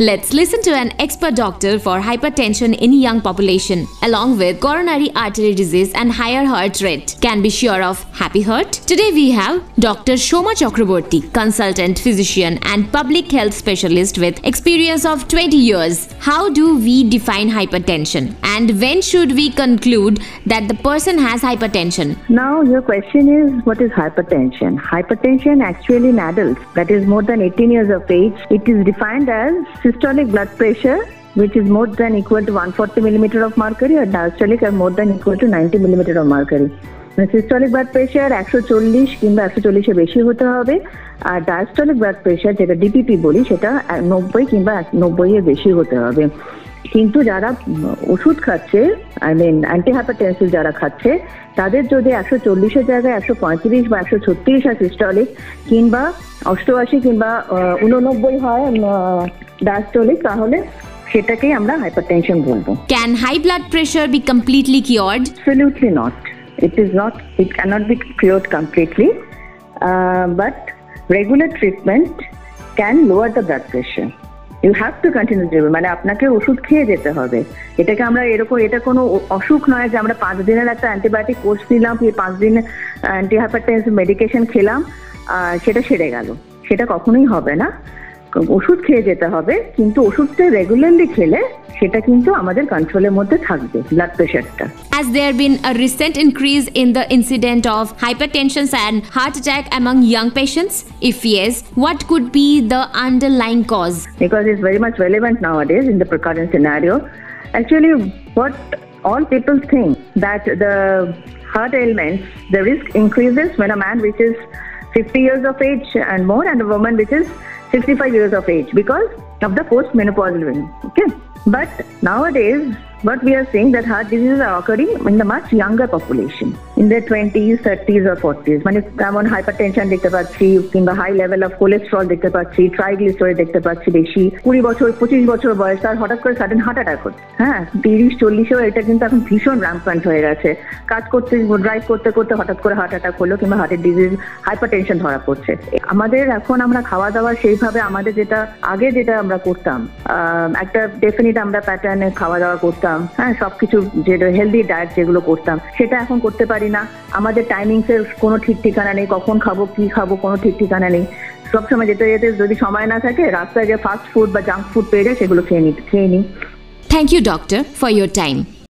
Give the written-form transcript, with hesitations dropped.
Let's listen to an expert doctor for hypertension in young population, along with coronary artery disease and higher heart rate. Can be sure of happy heart? Today we have Dr. Shoma Chakraborty, consultant physician and public health specialist with experience of 20 years. How do we define hypertension? And when should we conclude that the person has hypertension? Now your question is, what is hypertension? Hypertension actually in adults, that is more than 18 years of age, it is defined as systolic blood pressure which is more than equal to 140 millimeter of mercury, or diastolic are more than equal to 90 millimeter of mercury. Systolic blood pressure 140 কিংবা 140 এর বেশি হতে হবে, আর diastolic blood pressure যেটা DPP বলি সেটা 90 কিংবা 90 এর বেশি হতে হবে। কিন্তু যারা ওষুধ খাচ্ছে, আই মিন অ্যান্টিহাইপারটেনসিভ যারা খাচ্ছে, তাদের যদি 140 এর জায়গায় 135 বা 136 হয় সিস্টোলিক, কিংবা 88 কিংবা 89 হয় ডায়াস্টোলিক, তাহলে সেটাকেই আমরা হাইপারটেনশন বলবো। Can high blood pressure be completely cured? Absolutely not. It is not. It cannot be cured completely, but regular treatment can lower the blood pressure. You have to continue treatment. মানে আপনাকে ওষুধ খেয়ে যেতে হবে। এটাকে আমরা এরকম, এটা কোনো অসুখ নয় যে আমরা 5 দিনের একটা অ্যান্টিবায়োটিক কোর্স নিলাম, 5 দিন অ্যান্টিহাইপারটেনসিভ মেডিকেশন খেলাম, সেটা সেরে গেল। সেটা কখনোই হবে না। ওষুধ খেয়ে যেতে হবে, কিন্তু ওষুধটা রেগুলারলি খেলে সেটা কিন্তু আমাদের কন্ট্রোলের মধ্যে থাকবে ব্লাড প্রেশারটা। Has there been a recent increase in the incidence of hypertension and heart attack among young patients? If yes, what could be the underlying cause? Because it's very much relevant nowadays in the current scenario. Actually, what all people think that the heart ailments, the risk increases when a man reaches 50 years of age and more, and a woman reaches 65 years of age because of the post-menopausal women. Okay, but nowadays what we are seeing that heart diseases are occurring in the much younger population, in their 20s, 30s or 40s. মানে যেমন hypertension দেখতে পাচ্ছি, কিংবা high level of cholesterol দেখতে পাচ্ছি, triglyceride দেখতে পাচ্ছি বেশি, 20 বছর 25 বছর বয়স আর হঠাৎ করে সাডেন হার্ট অ্যাটাক হচ্ছে। হ্যাঁ, 30-40 এটা কিন্তু এখন ভীষণ র্যাম্পান্ট হয়ে গেছে। কাজ করতে, ড্রাইভ করতে করতে হঠাৎ করে হার্ট অ্যাটাক হলো, কিংবা হার্টের ডিজিজ, হাইপারটেনশন ধরা পড়ছে। আমাদের এখন আমরা খাওয়া দাওয়া সেইভাবে আমাদের যেটা আগে যেটা আমরা করতাম, একটা ডেফিনিট আমরা প্যাটার্নে খাওয়া দাওয়া করতাম, হ্যাঁ, সবকিছু যেটা হেলদি ডায়েট যেগুলো করতাম সেটা এখন করতে পারি না। আমাদের টাইমিংসের কোনো ঠিক ঠিকানা নেই, কখন খাবো কি খাবো কোনো ঠিক ঠিকানা নেই। সবসময় যেতে যেতে যদি সময় না থাকে, রাস্তায় যে ফাস্ট ফুড বা জাঙ্ক ফুড পেয়ে যায় সেগুলো খেয়ে নিই। Thank you, doctor, for your time.